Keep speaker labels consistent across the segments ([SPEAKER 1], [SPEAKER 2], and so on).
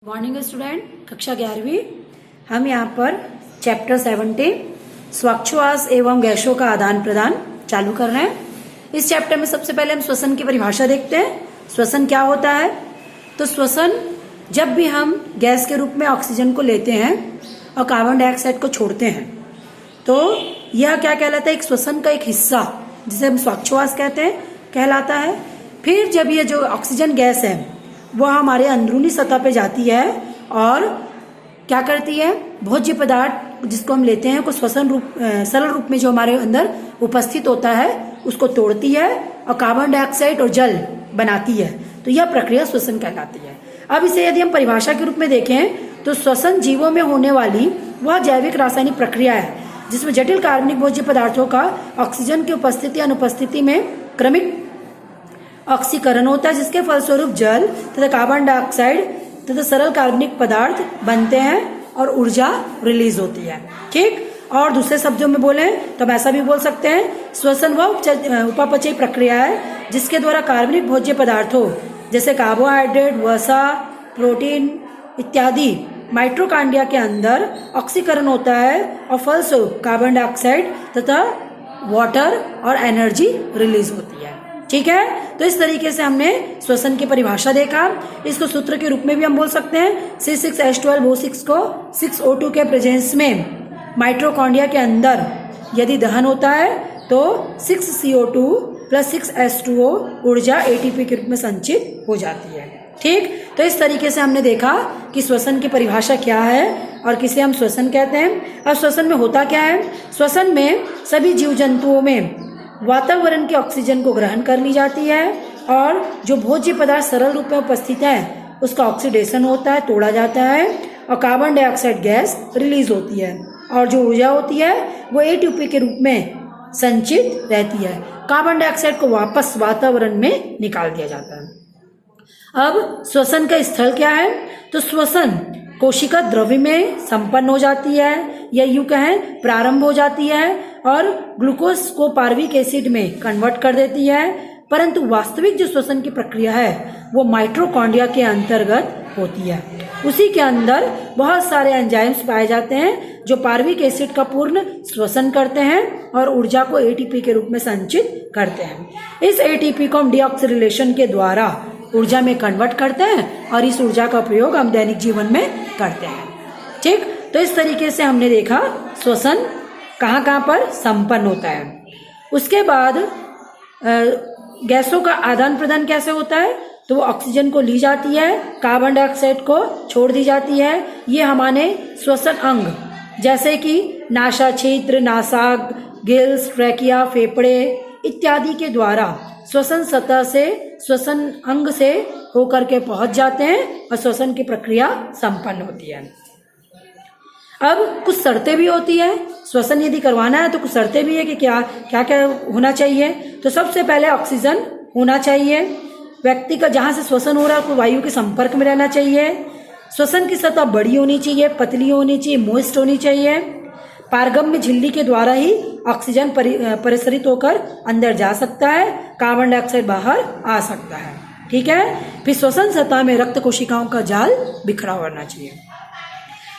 [SPEAKER 1] Morning student, कक्षा 11वीं। हम यहाँ पर चैप्टर 17 श्वासोच्छ्वास एवं गैसों का आदान प्रदान चालू कर रहे हैं। इस चैप्टर में सबसे पहले हम श्वसन की परिभाषा देखते हैं। श्वसन क्या होता है? तो श्वसन जब भी हम गैस के रूप में ऑक्सीजन को लेते हैं और कार्बन डाइऑक्साइड को छोड़ते हैं तो यह क्या कहलाता है? एक श्वसन का एक हिस्सा जिसे हम श्वासोच्छ्वास कहते हैं कहलाता है। फिर जब ये जो ऑक्सीजन गैस है वह हमारे अंदरूनी सतह पे जाती है और क्या करती है? भोज्य पदार्थ जिसको हम लेते हैं को श्वसन रूप सरल रूप में जो हमारे अंदर उपस्थित होता है उसको तोड़ती है और कार्बन डाइऑक्साइड और जल बनाती है। तो यह प्रक्रिया श्वसन कहलाती है। अब इसे यदि हम परिभाषा के रूप में देखें तो श्वसन जीवों में होने वाली वह जैविक रासायनिक प्रक्रिया है जिसमें जटिल कार्बनिक भोज्य पदार्थों का ऑक्सीजन की उपस्थिति अनुपस्थिति में क्रमिक ऑक्सीकरण होता है, जिसके फलस्वरूप जल तथा कार्बन डाइऑक्साइड तथा सरल कार्बनिक पदार्थ बनते हैं और ऊर्जा रिलीज होती है। ठीक। और दूसरे शब्दों में बोले तो हम ऐसा भी बोल सकते हैं, श्वसन वह उपापचयी प्रक्रिया है जिसके द्वारा कार्बनिक भोज्य पदार्थों जैसे कार्बोहाइड्रेट, वसा, प्रोटीन इत्यादि माइटोकॉन्ड्रिया के अंदर ऑक्सीकरण होता है और फलस्वरूप कार्बन डाइऑक्साइड तथा वाटर और एनर्जी रिलीज होती है। ठीक है। तो इस तरीके से हमने श्वसन की परिभाषा देखा। इसको सूत्र के रूप में भी हम बोल सकते हैं। C6H12O6 को 6O2 के प्रेजेंस में माइटोकॉन्ड्रिया के अंदर यदि दहन होता है तो 6CO2 प्लस 6H2O ऊर्जा ATP के रूप में संचित हो जाती है। ठीक। तो इस तरीके से हमने देखा कि श्वसन की परिभाषा क्या है और किसे हम श्वसन कहते हैं। अब श्वसन में होता क्या है? श्वसन में सभी जीव जंतुओं में वातावरण के ऑक्सीजन को ग्रहण कर ली जाती है और जो भोज्य पदार्थ सरल रूप में उपस्थित है उसका ऑक्सीडेशन होता है, तोड़ा जाता है और कार्बन डाइऑक्साइड गैस रिलीज होती है और जो ऊर्जा होती है वो ATP के रूप में संचित रहती है। कार्बन डाइऑक्साइड को वापस वातावरण में निकाल दिया जाता है। अब श्वसन का स्थल क्या है? तो श्वसन कोशिका द्रव्य में संपन्न हो जाती है या यूं कहें प्रारंभ हो जाती है और ग्लूकोज को पार्विक एसिड में कन्वर्ट कर देती है। परंतु वास्तविक जो श्वसन की प्रक्रिया है वो माइटोकॉन्ड्रिया के अंतर्गत होती है। उसी के अंदर बहुत सारे एंजाइम्स पाए जाते हैं जो पार्विक एसिड का पूर्ण श्वसन करते हैं और ऊर्जा को ATP के रूप में संचित करते हैं। इस ATP को हम डीऑक्सिरिलेशन के द्वारा ऊर्जा में कन्वर्ट करते हैं और इस ऊर्जा का प्रयोग हम दैनिक जीवन में करते हैं। ठीक। तो इस तरीके से हमने देखा श्वसन कहाँ कहाँ पर संपन्न होता है। उसके बाद गैसों का आदान प्रदान कैसे होता है? तो वो ऑक्सीजन को ली जाती है, कार्बन डाइऑक्साइड को छोड़ दी जाती है। ये हमारे श्वसन अंग जैसे कि नासा छिद्र, नासाग, गिल्स, ट्रैकिया, फेफड़े इत्यादि के द्वारा श्वसन सतह से श्वसन अंग से होकर के पहुंच जाते हैं और श्वसन की प्रक्रिया संपन्न होती है। अब कुछ शर्तें भी होती है। श्वसन यदि करवाना है तो कुछ शर्तें भी है कि क्या क्या क्या होना चाहिए। तो सबसे पहले ऑक्सीजन होना चाहिए। व्यक्ति का जहाँ से श्वसन हो रहा है वायु के संपर्क में रहना चाहिए। श्वसन की सतह बड़ी होनी चाहिए, पतली होनी चाहिए, मोइस्ट होनी चाहिए। पारगम्य झिल्ली के द्वारा ही ऑक्सीजन परिसरित होकर अंदर जा सकता है, कार्बन डाइऑक्साइड बाहर आ सकता है। ठीक है। फिर श्वसन सतह में रक्त कोशिकाओं का जाल बिखरा होना चाहिए।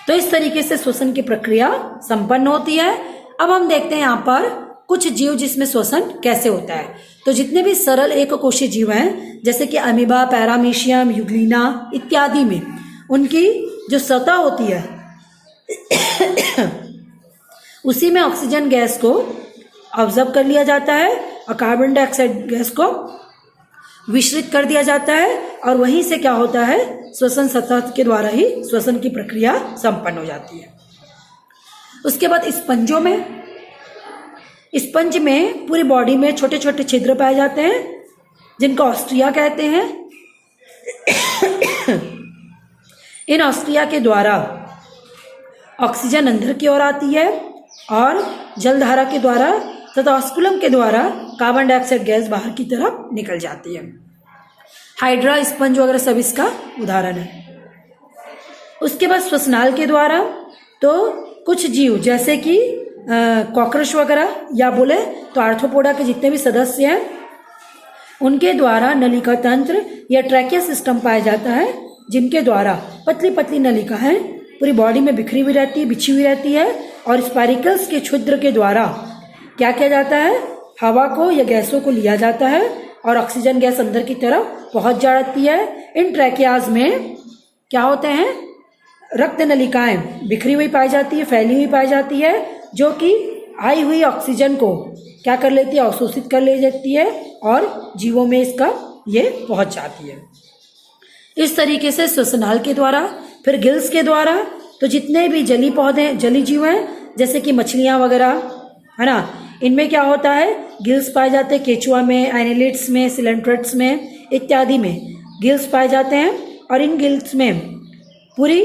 [SPEAKER 1] तो इस तरीके से श्वसन की प्रक्रिया संपन्न होती है। अब हम देखते हैं यहाँ पर कुछ जीव जिसमें श्वसन कैसे होता है। तो जितने भी सरल एक कोशीय जीव हैं जैसे कि अमीबा, पैरामीशियम, यूग्लिना इत्यादि में उनकी जो सतह होती है उसी में ऑक्सीजन गैस को ऑब्जर्व कर लिया जाता है और कार्बन डाइऑक्साइड गैस को विसरित कर दिया जाता है और वहीं से क्या होता है? श्वसन सतह के द्वारा ही श्वसन की प्रक्रिया संपन्न हो जाती है। उसके बाद स्पंज में पूरी बॉडी में छोटे छोटे छिद्र पाए जाते हैं जिनको ऑस्ट्रिया कहते हैं। इन ऑस्ट्रिया के द्वारा ऑक्सीजन अंदर की ओर आती है और जलधारा के द्वारा तथा ऑस्कुलम के द्वारा कार्बन डाइऑक्साइड गैस बाहर की तरफ निकल जाती है। हाइड्रा, स्पंज वगैरह सब इसका उदाहरण है। उसके बाद श्वसनाल के द्वारा तो कुछ जीव जैसे कि कॉकरोच वगैरह या बोले तो आर्थ्रोपोडा के जितने भी सदस्य हैं उनके द्वारा नलिका तंत्र या ट्रैकिया सिस्टम पाया जाता है जिनके द्वारा पतली पतली नलिकाएं पूरी बॉडी में बिखरी हुई रहती है, बिछी हुई रहती है, और स्पाइरिकल्स के छिद्र के द्वारा क्या किया जाता है, हवा को या गैसों को लिया जाता है और ऑक्सीजन गैस अंदर की तरफ पहुंच जाती है। इन ट्रैकियाज में क्या होते हैं, रक्त नलिकाएं बिखरी हुई पाई जाती है, फैली हुई पाई जाती है, जो कि आई हुई ऑक्सीजन को क्या कर लेती है, अवशोषित कर ले जाती है और जीवों में इसका ये पहुंच जाती है। इस तरीके से श्वसनाल के द्वारा, फिर गिल्स के द्वारा, तो जितने भी जली पौधे जली जीव हैं जैसे कि मछलियां वगैरह है ना, इनमें क्या होता है, गिल्स पाए जाते हैं, केचुआ में, एनालिड्स में, सिलेंट्रेट्स में इत्यादि में गिल्स पाए जाते हैं। और इन गिल्स में पूरी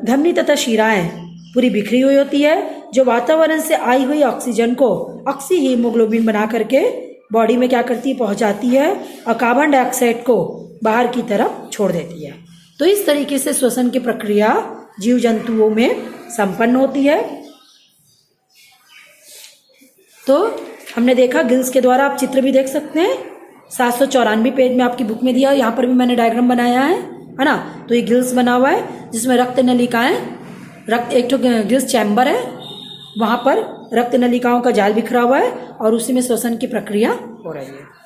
[SPEAKER 1] धमनी तथा शिराएं पूरी बिखरी हुई होती है, जो वातावरण से आई हुई ऑक्सीजन को ऑक्सी हीमोग्लोबिन बना करके बॉडी में क्या करती है, पहुंचाती है और कार्बन डाइऑक्साइड को बाहर की तरफ छोड़ देती है। तो इस तरीके से श्वसन की प्रक्रिया जीव जंतुओं में संपन्न होती है। तो हमने देखा गिल्स के द्वारा, आप चित्र भी देख सकते हैं 794 पेज में आपकी बुक में दिया, यहाँ पर भी मैंने डायग्राम बनाया है ना। तो ये गिल्स बना हुआ है जिसमें रक्त नलिकाएं, एक तो गिल्स चैम्बर है, वहाँ पर रक्त नलिकाओं का जाल बिखरा हुआ है और उसी में श्वसन की प्रक्रिया हो रही है।